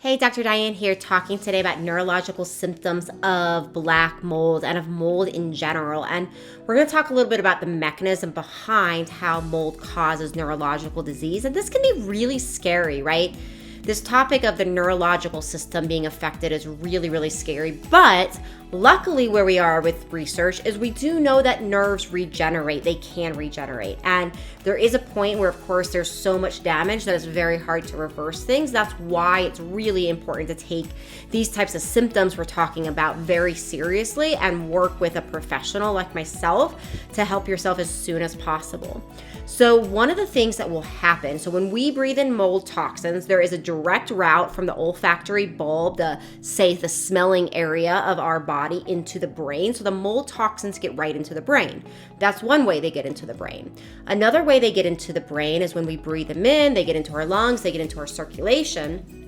Hey, Dr. Diane here, talking today about neurological symptoms of black mold and of mold in general. And we're going to talk a little bit about the mechanism behind how mold causes neurological disease. And this can be really scary, right? This topic of the neurological system being affected is really, really scary. But luckily, where we are with research is we do know that nerves regenerate. They can regenerate. And there is a point where, of course, there's so much damage that it's very hard to reverse things. That's why it's really important to take these types of symptoms we're talking about very seriously and work with a professional like myself to help yourself as soon as possible. So one of the things that will happen, so when we breathe in mold toxins, there is a direct route from the olfactory bulb, the smelling area of our body, into the brain. So the mold toxins get right into the brain. That's one way they get into the brain. Another way they get into the brain is when we breathe them in, they get into our lungs, they get into our circulation.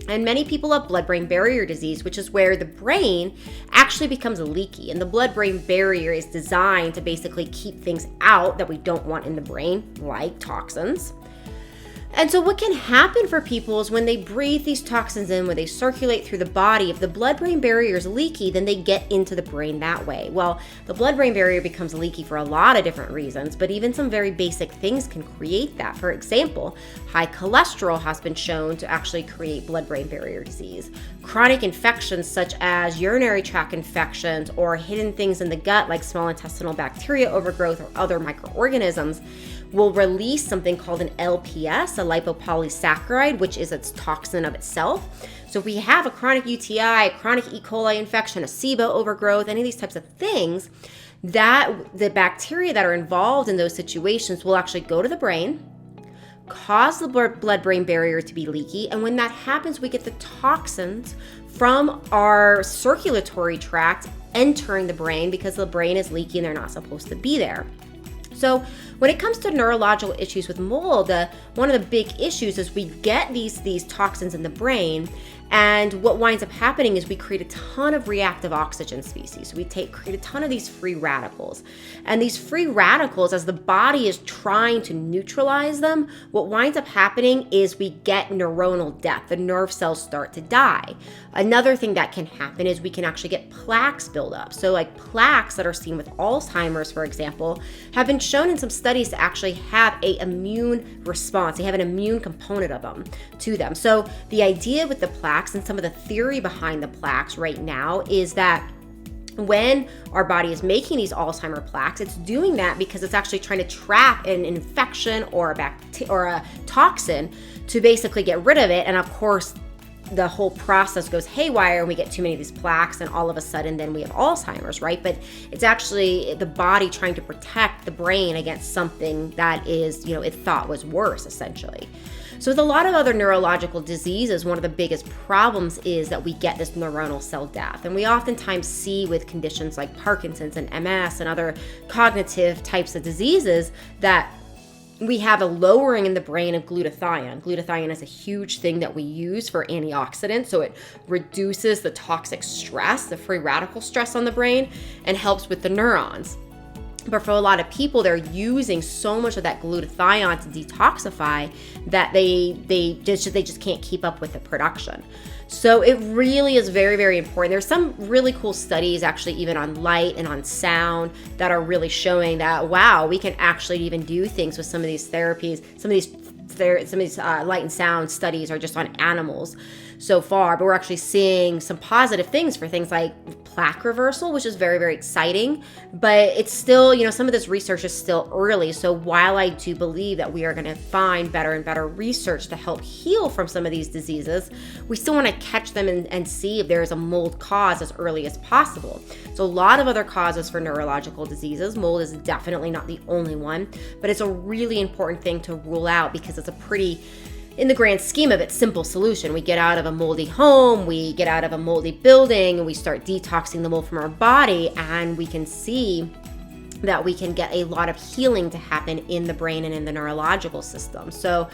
And many people have blood-brain barrier disease, which is where the brain actually becomes leaky. And the blood-brain barrier is designed to basically keep things out that we don't want in the brain, like toxins. And so what can happen for people is when they breathe these toxins in, when they circulate through the body, if the blood-brain barrier is leaky, then they get into the brain that way. Well, the blood-brain barrier becomes leaky for a lot of different reasons, but even some very basic things can create that. For example, high cholesterol has been shown to actually create blood-brain barrier disease. Chronic infections such as urinary tract infections or hidden things in the gut like small intestinal bacteria overgrowth or other microorganisms will release something called an LPS, a lipopolysaccharide, which is its toxin of itself. So if we have a chronic UTI, chronic E. coli infection, a SIBO overgrowth, any of these types of things, that the bacteria that are involved in those situations will actually go to the brain, cause the blood-brain barrier to be leaky, and when that happens, we get the toxins from our circulatory tract entering the brain because the brain is leaky and they're not supposed to be there. So when it comes to neurological issues with mold, one of the big issues is we get these toxins in the brain, and what winds up happening is we create a ton of reactive oxygen species. We create a ton of these free radicals. And these free radicals, as the body is trying to neutralize them, what winds up happening is we get neuronal death. The nerve cells start to die. Another thing that can happen is we can actually get plaques build up. So like plaques that are seen with Alzheimer's, for example, have been shown in some studies to actually have an immune response. They have an immune component of them to them. So the idea with the plaques and some of the theory behind the plaques right now is that when our body is making these Alzheimer plaques, it's doing that because it's actually trying to trap an infection or a toxin to basically get rid of it. And of course, the whole process goes haywire and we get too many of these plaques and all of a sudden then we have Alzheimer's, right? But it's actually the body trying to protect the brain against something that is, it thought was worse, essentially. So with a lot of other neurological diseases, one of the biggest problems is that we get this neuronal cell death. And we oftentimes see with conditions like Parkinson's and MS and other cognitive types of diseases that we have a lowering in the brain of glutathione. Glutathione is a huge thing that we use for antioxidants, so it reduces the toxic stress, the free radical stress on the brain, and helps with the neurons. But for a lot of people, they're using so much of that glutathione to detoxify that they just can't keep up with the production. So it really is very, very important. There's some really cool studies actually even on light and on sound that are really showing that, wow, we can actually even do things with some of these therapies. Some of these light and sound studies are just on animals so far, but we're actually seeing some positive things for things like plaque reversal, which is very, very exciting, but it's still, some of this research is still early. So while I do believe that we are going to find better and better research to help heal from some of these diseases, we still want to catch them and see if there is a mold cause as early as possible. So a lot of other causes for neurological diseases, mold is definitely not the only one, but it's a really important thing to rule out because it's a pretty, in the grand scheme of it, simple solution. We get out of a moldy home, we get out of a moldy building, and we start detoxing the mold from our body, and we can see that we can get a lot of healing to happen in the brain and in the neurological system. So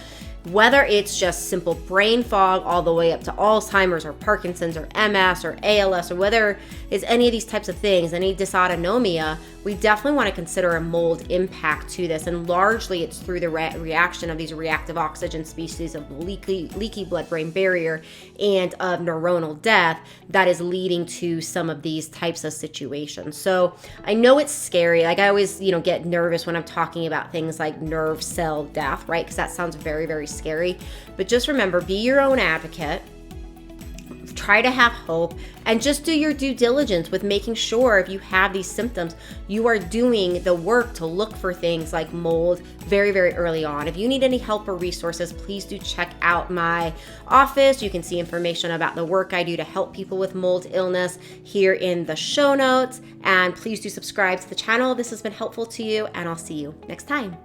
whether it's just simple brain fog all the way up to Alzheimer's or Parkinson's or MS or ALS, or whether it's any of these types of things, any dysautonomia, we definitely want to consider a mold impact to this. And largely it's through the reaction of these reactive oxygen species of leaky blood-brain barrier and of neuronal death that is leading to some of these types of situations. So I know it's scary. Like I always, get nervous when I'm talking about things like nerve cell death, right? Because that sounds very, very scary. But just remember, be your own advocate. Try to have hope and just do your due diligence with making sure if you have these symptoms, you are doing the work to look for things like mold very, very early on. If you need any help or resources, please do check out my office. You can see information about the work I do to help people with mold illness here in the show notes. And please do subscribe to the channel if this has been helpful to you, and I'll see you next time.